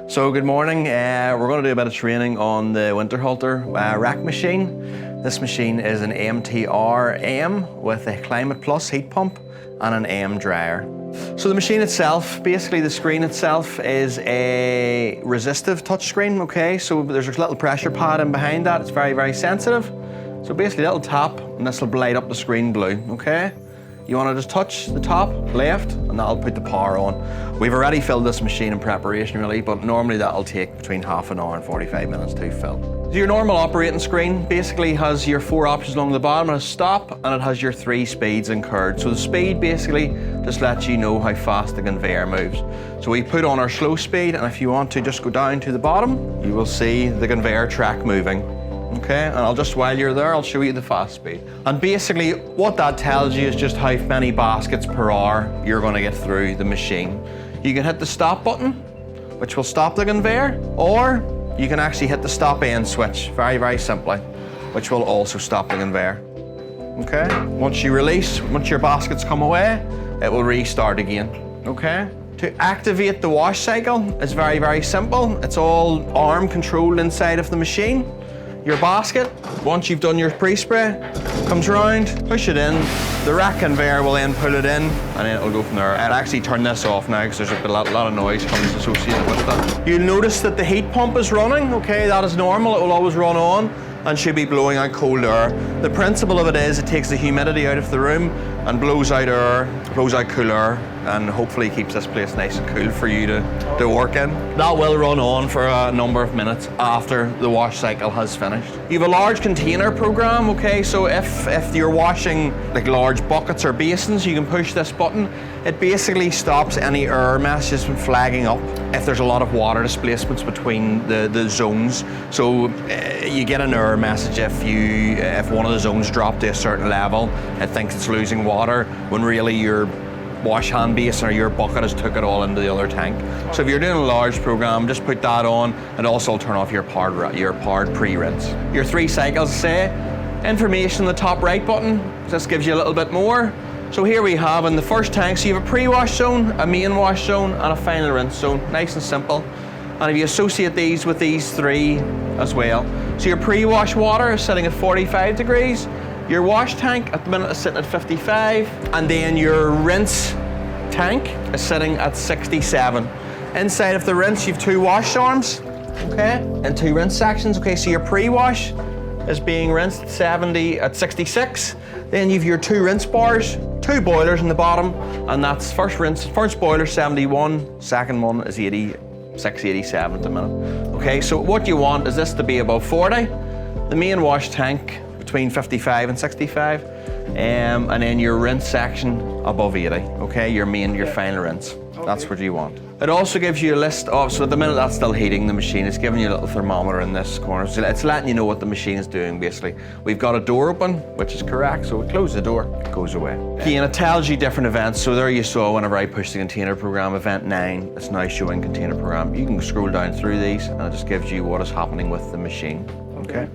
So good morning. We're going to do a bit of training on the Winterhalter rack machine. This machine is an AMTR AM with a Climate Plus heat pump and an AM dryer. So the machine itself, basically the screen itself is a resistive touch screen, okay? So there's a little pressure pad in behind that. It's very, very sensitive. So basically a little tap and this will light up the screen blue, okay? You want to just touch the top left and that'll put the power on. We've already filled this machine in preparation really, but normally that'll take between half an hour and 45 minutes to fill. So your normal operating screen basically has your 4 options along the bottom. It has stop and it has your 3 speeds incurred. So the speed basically just lets you know how fast the conveyor moves. So we put on our slow speed, and if you want to just go down to the bottom, you will see the conveyor track moving. Okay, and while you're there, I'll show you the fast speed. And basically what that tells you is just how many baskets per hour you're going to get through the machine. You can hit the stop button, which will stop the conveyor, or you can actually hit the stop end switch, very, very simply, which will also stop the conveyor. Okay, once you release, once your baskets come away, it will restart again, okay? To activate the wash cycle is very, very simple. It's all arm controlled inside of the machine. Your basket, once you've done your pre-spray, comes around, push it in, the rack conveyor will then pull it in, and then it'll go from there. I'll actually turn this off now because there's a lot of noise comes associated with that. You'll notice that the heat pump is running, okay, that is normal, it will always run on and should be blowing out cold air. The principle of it is it takes the humidity out of the room and blows out air, blows out cool air, and hopefully keeps this place nice and cool for you to work in. That will run on for a number of minutes after the wash cycle has finished. You have a large container program, okay, so if you're washing like large buckets or basins, you can push this button. It basically stops any error messages from flagging up if there's a lot of water displacements between the zones. So you get an error message if one of the zones dropped to a certain level, it thinks it's losing water when really your wash hand basin or your bucket has took it all into the other tank. So if you're doing a large program, just put that on, and also turn off your powered pre-rinse. Your 3 cycles, say, information in the top right button, this gives you a little bit more. So here we have in the first tank, so you have a pre-wash zone, a main wash zone, and a final rinse zone, nice and simple. And if you associate these with these 3 as well. So your pre-wash water is sitting at 45 degrees, your wash tank at the minute is sitting at 55, and then your rinse tank is sitting at 67. Inside of the rinse, you have 2 wash arms, okay, and 2 rinse sections. Okay, so your pre-wash is being rinsed at 66. Then you have your 2 rinse bars, 2 boilers in the bottom, and that's first boiler 71, second one is 86, 87 at the minute. Okay, so what you want is this to be above 40, the main wash tank between 55 and 65, and then your rinse section above 80, okay, your final rinse. That's what you want. It also gives you a list of, so at the minute that's still heating the machine, it's giving you a little thermometer in this corner. So it's letting you know what the machine is doing basically. We've got a door open, which is correct, so we close the door, it goes away. Again, it tells you different events. So there you saw whenever I pushed the container program, event 9, it's now showing container program. You can scroll down through these and it just gives you what is happening with the machine, okay?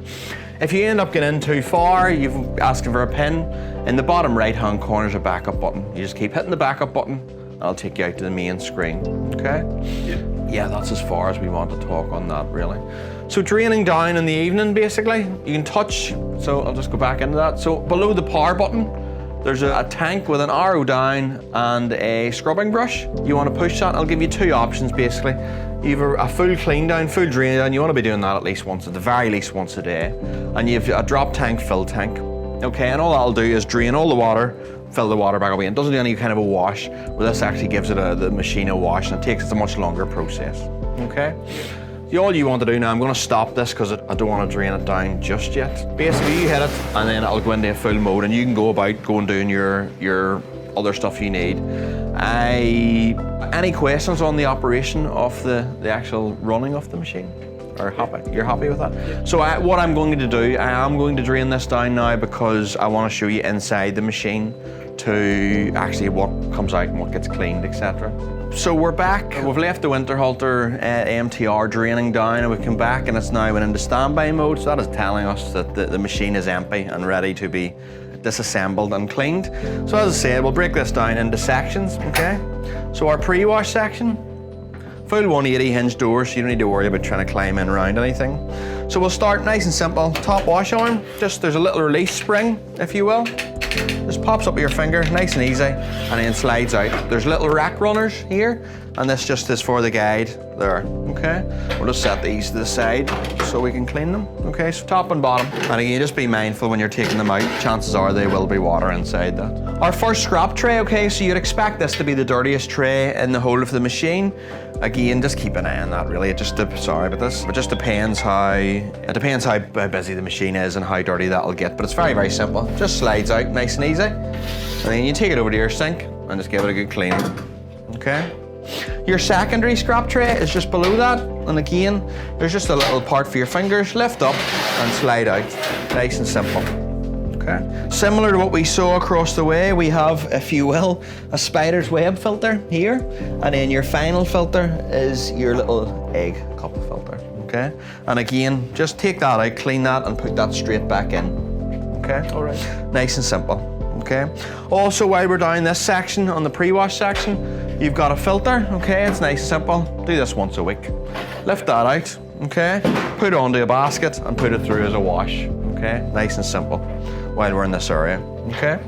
If you end up getting in too far, you've asking for a pin, in the bottom right hand corner is a backup button. You just keep hitting the backup button, I'll take you out to the main screen, okay? Yeah, that's as far as we want to talk on that, really. So draining down in the evening, basically, you can touch, so I'll just go back into that. So below the power button, there's a tank with an arrow down and a scrubbing brush. You want to push that, I'll give you 2 options, basically. You have a full clean down, full drain down, you want to be doing that at the very least once a day. And you have a drop tank, fill tank, okay? And all that'll do is drain all the water, fill the water back away. It doesn't do any kind of a wash, but this actually gives the machine a wash, and it takes a much longer process, okay? All you want to do now, I'm going to stop this because I don't want to drain it down just yet. Basically, you hit it, and then it'll go into a full mode, and you can go about doing your other stuff you need. Any questions on the operation of the actual running of the machine? You're happy with that? Yeah. So what I'm going to do, I am going to drain this down now because I want to show you inside the machine to actually what comes out and what gets cleaned, etc. So we're back. We've left the Winterhalter AMTR draining down, and we've come back and it's now went into standby mode. So that is telling us that the machine is empty and ready to be disassembled and cleaned. So as I said, we'll break this down into sections, okay? So our pre-wash section, Full 180 hinge doors, so you don't need to worry about trying to climb in around anything. So we'll start nice and simple. Top wash arm, just there's a little release spring, if you will. Just pops up with your finger, nice and easy, and then slides out. There's little rack runners here, and this just is for the guide there, okay? We'll just set these to the side so we can clean them, okay? So top and bottom. And again, just be mindful when you're taking them out. Chances are there will be water inside that. Our first scrap tray, okay, so you'd expect this to be the dirtiest tray in the whole of the machine. Again, just keep an eye on that really. It just, sorry about this, it just depends how busy the machine is and how dirty that'll get, but it's very, very simple. Just slides out nice and easy. And then you take it over to your sink and just give it a good cleaning, okay? Your secondary scrap tray is just below that, and again, there's just a little part for your fingers, lift up and slide out, nice and simple. Okay. Similar to what we saw across the way, we have, if you will, a spider's web filter here, and then your final filter is your little egg cup filter, okay? And again, just take that out, clean that, and put that straight back in, okay? All right. Nice and simple, okay? Also, while we're down this section, on the pre-wash section, you've got a filter, okay? It's nice and simple. Do this once a week. Lift that out, okay? Put it onto a basket and put it through as a wash, okay? Nice and simple. While we're in this area, okay?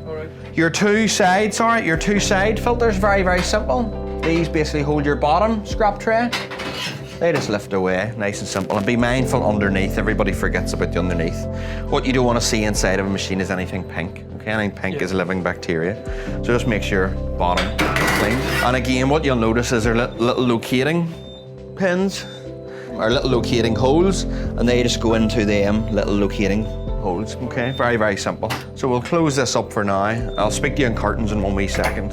All right. Your two side filters, very, very simple. These basically hold your bottom scrap tray. They just lift away, nice and simple. And be mindful underneath, everybody forgets about the underneath. What you don't want to see inside of a machine is anything pink, okay? Anything pink is living bacteria. So just make sure bottom is clean. And again, what you'll notice is there little locating pins, or little locating holes, and they just go into them little locating holes, okay? Very, very simple. So we'll close this up for now. I'll speak to you in curtains in 1 wee second.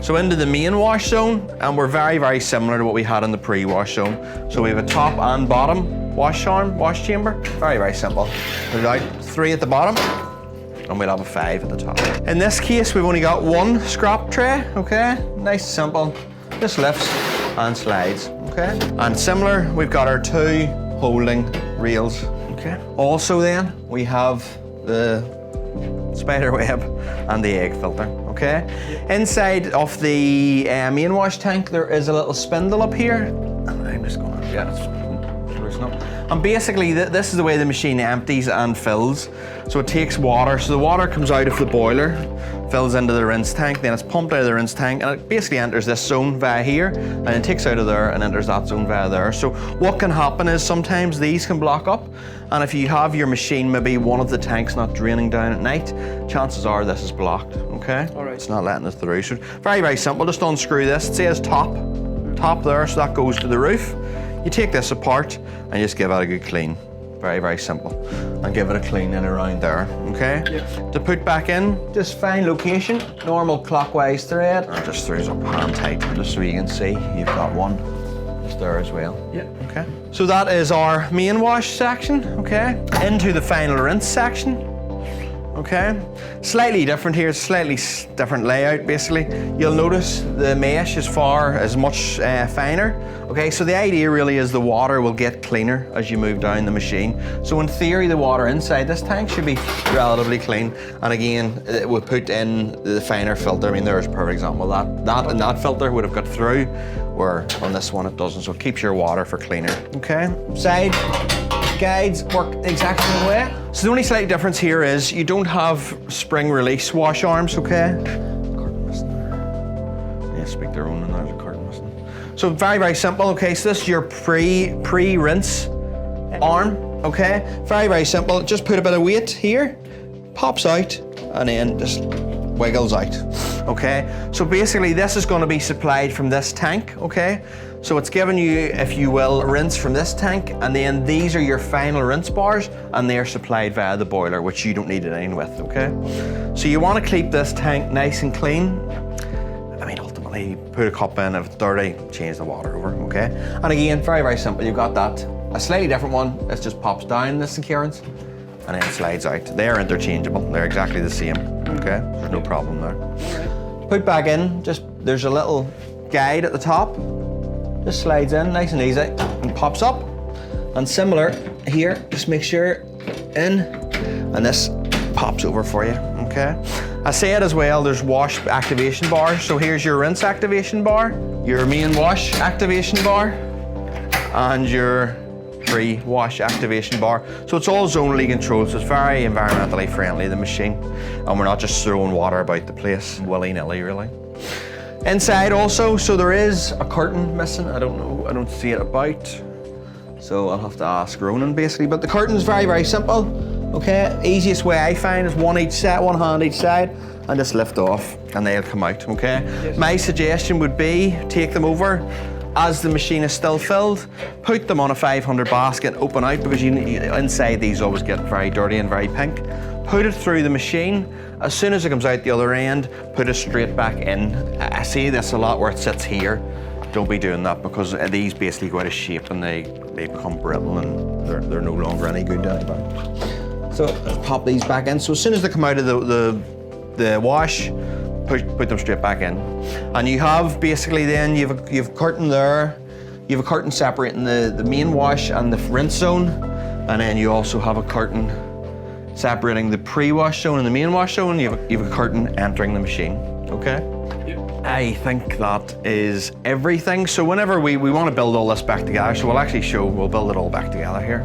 So into the main wash zone, and we're very, very similar to what we had in the pre-wash zone. So we have a top and bottom wash arm, wash chamber. Very, very simple. We'll out 3 at the bottom, and we'll have a 5 at the top. In this case, we've only got 1 scrap tray, okay? Nice and simple. Just lifts and slides, okay? And similar, we've got our 2 holding rails. Okay. Also then, we have the spider web and the egg filter, okay? Inside of the main wash tank, there is a little spindle up here. And I'm just gonna, loosen up. And basically, this is the way the machine empties and fills. So it takes water, so the water comes out of the boiler, fills into the rinse tank, then it's pumped out of the rinse tank, and it basically enters this zone via here, and it takes out of there and enters that zone via there. So what can happen is sometimes these can block up, and if you have your machine, maybe one of the tanks not draining down at night, chances are this is blocked, okay? All right. It's not letting us through. So very, very simple, just unscrew this. It says top there, so that goes to the roof. You take this apart and just give it a good clean. Very, very simple. And give it a clean in around there, okay? Yep. To put back in, just find location, normal clockwise thread, and just throws up hand tight, just so you can see you've got one just there as well. Yeah. Okay. So that is our main wash section, okay? Into the final rinse section, okay? Slightly different here, slightly different layout basically. You'll notice the mesh is much finer. Okay, so the idea really is the water will get cleaner as you move down the machine. So in theory, the water inside this tank should be relatively clean. And again, we put in the finer filter. I mean, there's a perfect example. That filter would have got through, where on this one it doesn't. So it keeps your water for cleaner. Okay, side guides work the exact same way. So the only slight difference here is you don't have spring release wash arms, okay? Curtain missing there. Yeah, speak their own, and there's a curtain missing. So very, very simple, okay? So this is your pre-rinse arm, okay? Very, very simple. Just put a bit of weight here, pops out, and then just wiggles out, okay? So basically this is gonna be supplied from this tank, okay? So it's giving you, if you will, rinse from this tank, and then these are your final rinse bars, and they're supplied via the boiler, which you don't need anything with, okay? So you wanna keep this tank nice and clean. I mean, ultimately, put a cup in, if it's dirty, change the water over, okay? And again, very, very simple, you've got that. A slightly different one, this just pops down, this securance, and then slides out. They're interchangeable, they're exactly the same, okay? There's no problem there. Put back in, there's a little guide at the top, just slides in, nice and easy, and pops up. And similar here, just make sure in, and this pops over for you, okay? I said as well, there's wash activation bars. So here's your rinse activation bar, your main wash activation bar, and your pre-wash activation bar. So it's all zonally controlled, so it's very environmentally friendly, the machine. And we're not just throwing water about the place willy-nilly, really. Inside also, so there is a curtain missing. I don't know, I don't see it about. So I'll have to ask Ronan basically, but the curtain's very, very simple. Okay, easiest way I find is one hand each side, and just lift off and they'll come out, okay? Yes. My suggestion would be take them over as the machine is still filled, put them on a 500 basket, open out, because inside these always get very dirty and very pink. Put it through the machine. As soon as it comes out the other end, put it straight back in. I see this a lot where it sits here. Don't be doing that, because these basically go out of shape and they become brittle and they're no longer any good to anybody. So let's pop these back in. So as soon as they come out of the wash, put them straight back in. And you have basically then, you have a curtain there, you have a curtain separating the main wash and the rinse zone, and then you also have a curtain separating the pre-wash zone and the main wash zone. You have a curtain entering the machine, okay? Yep. I think that is everything. So whenever we want to build all this back together, so we'll build it all back together here.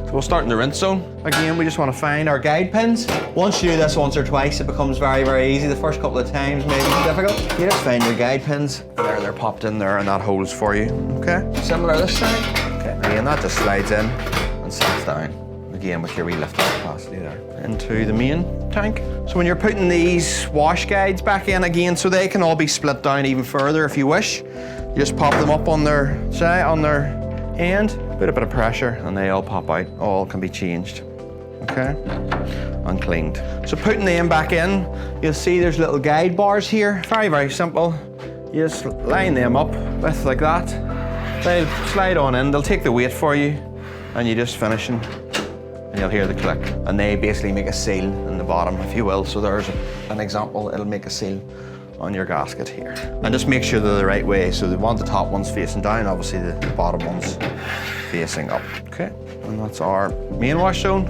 So we'll start in the rinse zone. Again, we just want to find our guide pins. Once you do this once or twice, it becomes very, very easy. The first couple of times maybe it's difficult. You just find your guide pins. There, they're popped in there and that holds for you, okay? Similar this side. Okay, again, that just slides in and sits down. Again, with your wee lifting capacity there. Into the main tank. So when you're putting these wash guides back in again, so they can all be split down even further if you wish, you just pop them up on their side, on their end, put a bit of pressure and they all pop out. All can be changed, okay? And cleaned. So putting them back in, you'll see there's little guide bars here. Very, very simple. You just line them up with like that. They'll slide on in, they'll take the weight for you, and you just finish them. And you'll hear the click. And they basically make a seal in the bottom, if you will. So there's an example, it'll make a seal on your gasket here. And just make sure they're the right way. So they want the top ones facing down, obviously the bottom ones facing up. Okay, and that's our main wash zone.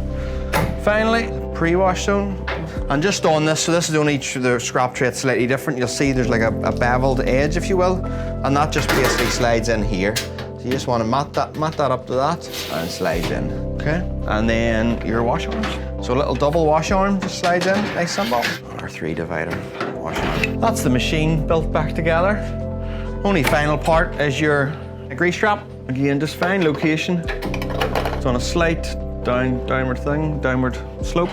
Finally, pre-wash zone. And just on this, so this is only the scrap tray, it's slightly different. You'll see there's like a beveled edge, if you will, and that just basically slides in here. So you just want to mat that up to that and slides in, okay? And then your wash arms. So a little double wash arm just slides in, nice simple. Our 3 divider wash arm. That's the machine built back together. Only final part is your grease trap. Again, just find location. It's on a slight downward slope,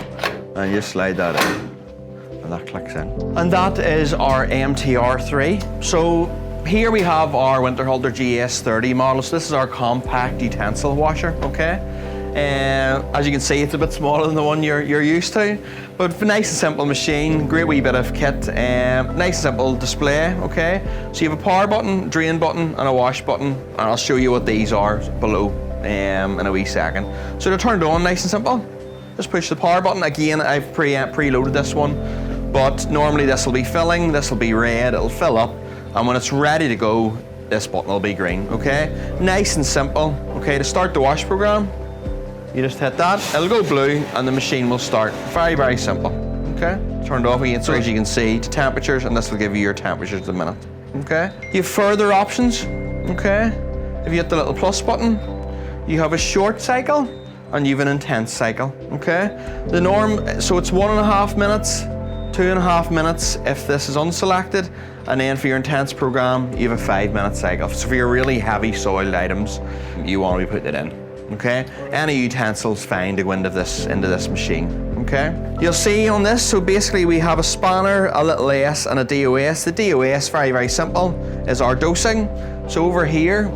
and you just slide that in, and that clicks in. And that is our MTR3. So here we have our Winterhalter GS30 model. So this is our compact utensil washer, okay? As you can see, it's a bit smaller than the one you're used to, but a nice and simple machine, great wee bit of kit, nice and simple display, okay? So you have a power button, drain button, and a wash button, and I'll show you what these are below in a wee second. So they're turned on nice and simple. Just push the power button. Again, I've preloaded this one, but normally this will be filling, this will be red, it'll fill up, and when it's ready to go, this button will be green, okay? Nice and simple, okay? To start the wash program, you just hit that, it'll go blue, and the machine will start. Very, very simple, okay? Turned off again, so as you can see, to temperatures, and this will give you your temperatures at the minute, okay? You have further options, okay? If you hit the little plus button, you have a short cycle, and you have an intense cycle, okay? The norm, so it's 1.5 minutes, 2.5 minutes if this is unselected, and then for your intense program, you have a 5-minute cycle. So for your really heavy soiled items, you want to be putting it in, okay? Any utensils fine to go into this machine, okay? You'll see on this, so basically we have a spanner, a little S, and a DOS. The DOS, very, very simple, is our dosing. So over here,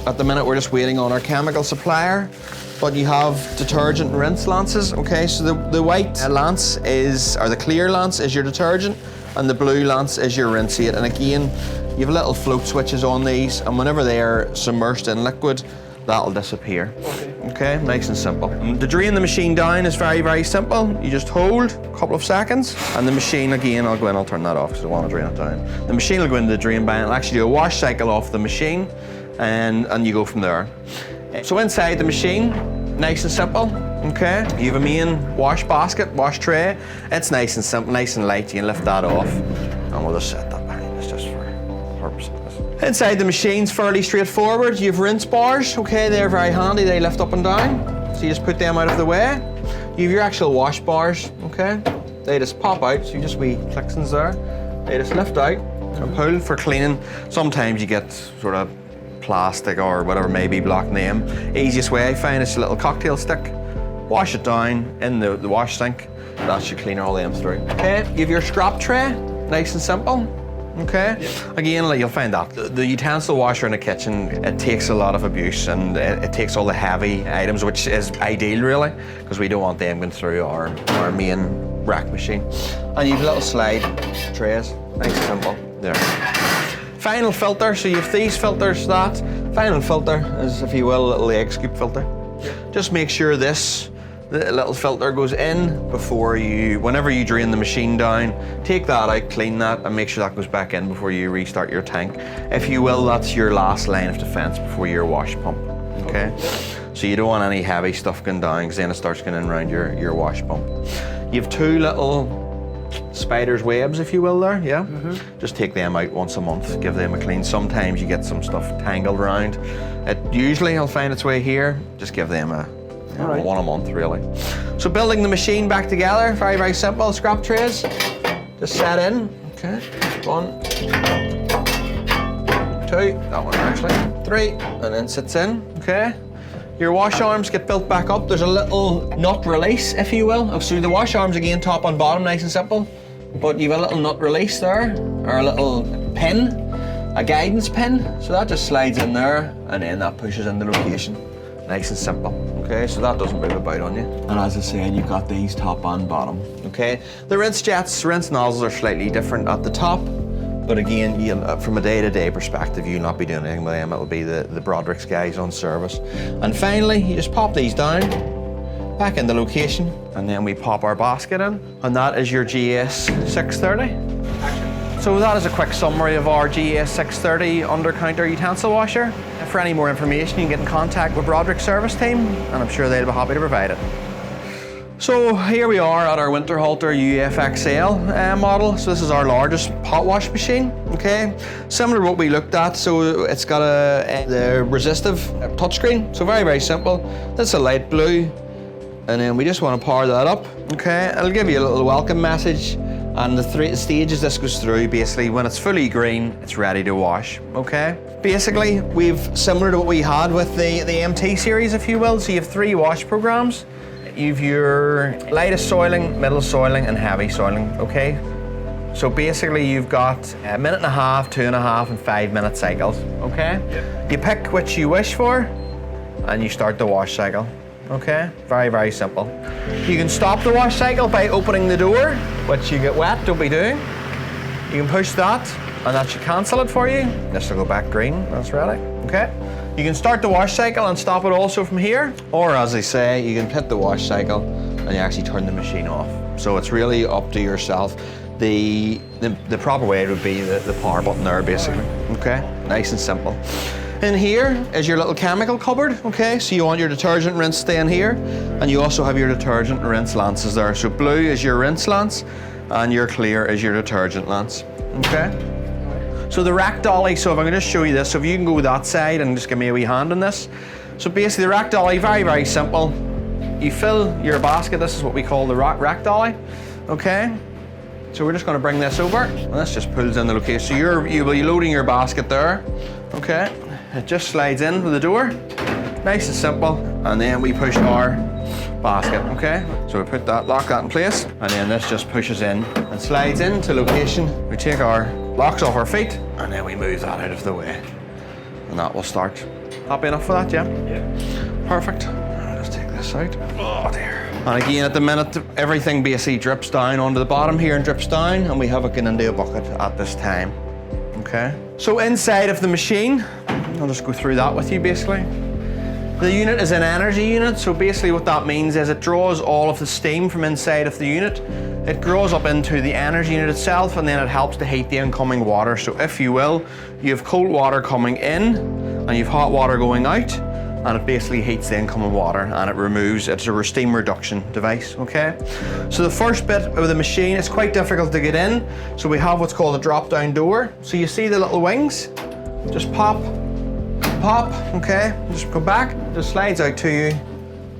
at the minute we're just waiting on our chemical supplier, but you have detergent and rinse lances, okay? So the white lance or the clear lance is your detergent, and the blue lance is your rinse aid. And again, you have little float switches on these, and whenever they are submerged in liquid, that'll disappear. Okay, nice and simple. And to drain the machine down is very, very simple. You just hold a couple of seconds, and the machine, again, I'll go in, I'll turn that off because I want to drain it down. The machine will go into the drain bin, it'll actually do a wash cycle off the machine, and you go from there. So inside the machine, nice and simple. Okay, you have a main wash basket, wash tray. It's nice and simple, nice and light. You can lift that off, and we'll just set that behind us just for purposes. Inside the machine's fairly straightforward. You have rinse bars. Okay, they're very handy. They lift up and down, so you just put them out of the way. You have your actual wash bars. Okay, they just pop out. So you just wee clicksons there. They just lift out and pull for cleaning. Sometimes you get sort of plastic or whatever may be blocking them. Easiest way I find is a little cocktail stick. Wash it down in the wash sink. That should clean all them through. Okay, you have your scrap tray, nice and simple. Okay, again, you'll find that the utensil washer in the kitchen, it takes a lot of abuse, and it takes all the heavy items, which is ideal really, because we don't want them going through our main rack machine. And you have little slide trays, nice and simple. There. Final filter, so you have these filters. That final filter is, if you will, a little egg scoop filter. Just make sure the little filter goes in before whenever you drain the machine down. Take that out, clean that, and make sure that goes back in before you restart your tank. If you will, that's your last line of defense before your wash pump. Okay? So you don't want any heavy stuff going down, because then it starts going in around your wash pump. You have two little spider's webs, if you will, there, yeah? Just take them out once a month, give them a clean. Sometimes you get some stuff tangled around. It usually will find its way here. Just give them one a month, really. So building the machine back together, very, very simple. Scrap trays, just set in. Okay, 1, 2, that one actually, 3, and then sits in, okay? Your wash arms get built back up. There's a little nut release, if you will. So the wash arms, again, top and bottom, nice and simple. But you've a little nut release there, or a little pin, a guidance pin. So that just slides in there, and then that pushes in the location. Nice and simple. Okay, so that doesn't move about on you. And as I said, you've got these top and bottom. Okay, the rinse nozzles are slightly different at the top. But again, from a day-to-day perspective, you'll not be doing anything with them. It'll be the Broderick's guys on service. And finally, you just pop these down, back in the location, and then we pop our basket in. And that is your GS 630. So that is a quick summary of our GS 630 under-counter utensil washer. For any more information, you can get in contact with Broderick's service team, and I'm sure they'll be happy to provide it. So here we are at our Winterhalter UFXL model. So this is our largest hot wash machine, okay? Similar to what we looked at, so it's got the resistive touchscreen, so very, very simple. That's a light blue, and then we just want to power that up, okay? It'll give you a little welcome message, and the 3 stages this goes through, basically, when it's fully green, it's ready to wash, okay? Basically, similar to what we had with the MT series, if you will, so you have 3 wash programs. You've your lightest soiling, middle soiling, and heavy soiling, okay? So basically you've got 1.5 minutes, 2.5, and 5-minute cycles, okay? Yep. You pick which you wish for, and you start the wash cycle, okay? Very, very simple. You can stop the wash cycle by opening the door, which you get wet, don't be doing. You can push that, and that should cancel it for you. This will go back green, that's ready, okay? You can start the wash cycle and stop it also from here, or as they say, you can hit the wash cycle and you actually turn the machine off. So it's really up to yourself. The proper way would be the power button there, basically. Okay, nice and simple. In here is your little chemical cupboard. Okay, so you want your detergent rinse staying here, and you also have your detergent and rinse lances there. So blue is your rinse lance, and your clear is your detergent lance. Okay. So the rack dolly, so if I can just show you this, so if you can go that side and just give me a wee hand on this. So basically the rack dolly, very, very simple. You fill your basket, this is what we call the rack dolly, okay? So we're just gonna bring this over, and this just pulls in the location. So you'll be loading your basket there, okay? It just slides in with the door, nice and simple, and then we push our basket, okay? So we lock that in place, and then this just pushes in and slides into location. We take our locks off our feet, and then we move that out of the way, and that will start. Happy enough for that, yeah? Yeah. Perfect. I'll just take this out. Oh dear. And again, at the minute, everything basically drips down onto the bottom here and drips down, and we have it going into a bucket at this time, okay? So inside of the machine, I'll just go through that with you basically. The unit is an energy unit, so basically what that means is it draws all of the steam from inside of the unit. It grows up into the energy unit itself, and then it helps to heat the incoming water. So if you will, you have cold water coming in, and you have hot water going out, and it basically heats the incoming water and it removes, it's a steam reduction device, okay? So the first bit of the machine is quite difficult to get in. So we have what's called a drop down door. So you see the little wings, just pop, pop, okay? Just go back, just slides out to you,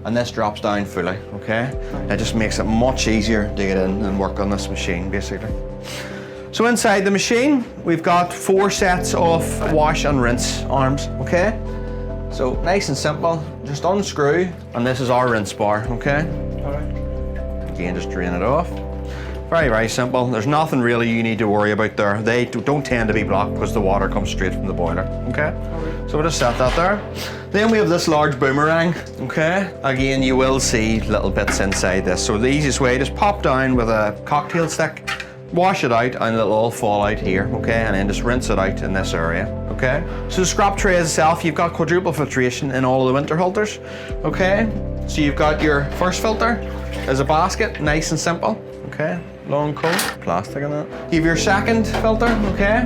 and this drops down fully, okay? It just makes it much easier to get in and work on this machine, basically. So inside the machine, we've got 4 sets of wash and rinse arms, okay? So nice and simple, just unscrew, and this is our rinse bar, okay? Again, just drain it off. Very, very simple. There's nothing really you need to worry about there. They don't tend to be blocked because the water comes straight from the boiler, okay? So we'll just set that there. Then we have this large boomerang, okay? Again, you will see little bits inside this. So the easiest way, just pop down with a cocktail stick, wash it out, and it'll all fall out here, okay? And then just rinse it out in this area, okay? So the scrap tray itself, you've got quadruple filtration in all of the Winterhalters, okay? So you've got your first filter as a basket, nice and simple, okay? Long coat, plastic in that. You have your second filter, okay?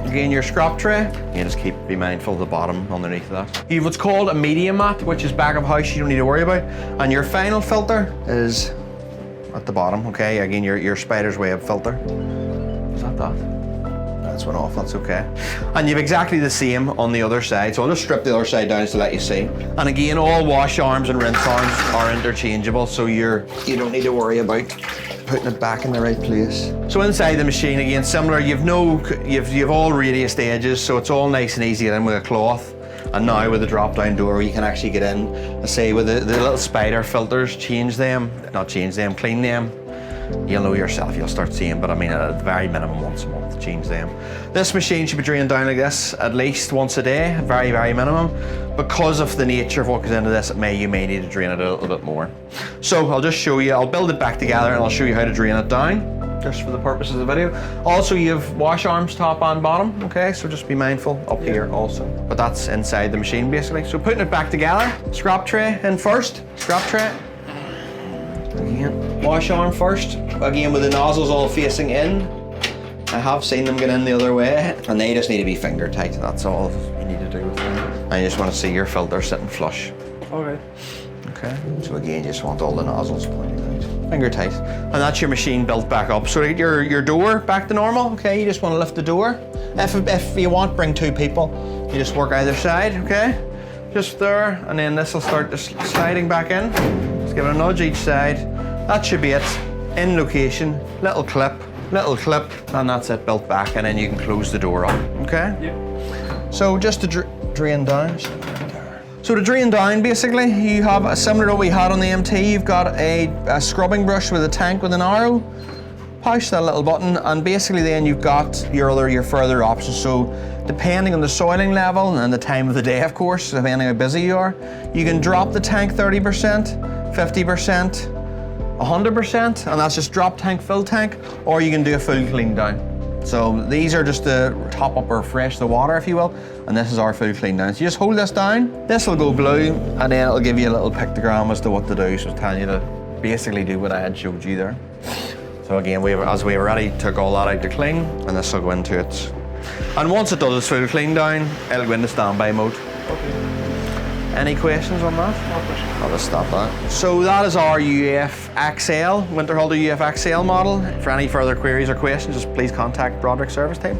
Again, your scrap tray. You just be mindful of the bottom underneath of that. You have what's called a medium mat, which is back of house, you don't need to worry about. And your final filter is at the bottom, okay? Again, your spider's web filter. Is that that? That's went off, that's okay. And you've exactly the same on the other side. So I'll just strip the other side down to let you see. And again, all wash arms and rinse arms are interchangeable, so you don't need to worry about putting it back in the right place. So inside the machine, again, similar, you've all radiused edges, so it's all nice and easy to get in with a cloth. And now with the drop down door, you can actually get in, I say with the little spider filters, clean them. You'll know yourself, you'll start seeing, but I mean at the very minimum once a month, change them. This machine should be drained down like this at least once a day, very, very minimum. Because of the nature of what goes into this, you may need to drain it a little bit more. So I'll just show you, I'll build it back together and I'll show you how to drain it down, just for the purposes of the video. Also, you have wash arms top and bottom, okay? So just be mindful up here also. But that's inside the machine basically. So putting it back together, scrap tray in first, scrap tray. Again, wash arm first, again with the nozzles all facing in. I have seen them get in the other way, and they just need to be finger tight, that's all you need to do with them. And you just want to see your filter sitting flush. Okay. Okay, so again, you just want all the nozzles pointing out. Finger tight. And that's your machine built back up. So to get your door back to normal, okay, you just want to lift the door. If you want, bring 2 people. You just work either side, okay? Just there, and then this will start just sliding back in. Just give it a nudge each side. That should be it. In location, little clip, and that's it, built back, and then you can close the door up, okay? Yeah. So just to drain down. So to drain down, basically, you have a similar to what we had on the MT. You've got a scrubbing brush with a tank with an arrow. Push that little button, and basically then you've got your further options. So depending on the soiling level and the time of the day, of course, depending how busy you are, you can drop the tank 30%, 50%, 100%, and that's just drop tank, fill tank, or you can do a full clean down. So these are just to top up or refresh the water, if you will, and this is our full clean down. So you just hold this down, this will go blue, and then it'll give you a little pictogram as to what to do, so it's telling you to basically do what I had showed you there. So again, as we already took all that out to clean, and this will go into it. And once it does its full clean down, it'll go into standby mode. Okay. Any questions on that? No questions. I'll just stop that. So that is our UF XL, Winterhalter UF XL model. For any further queries or questions, just please contact Broderick Service Team.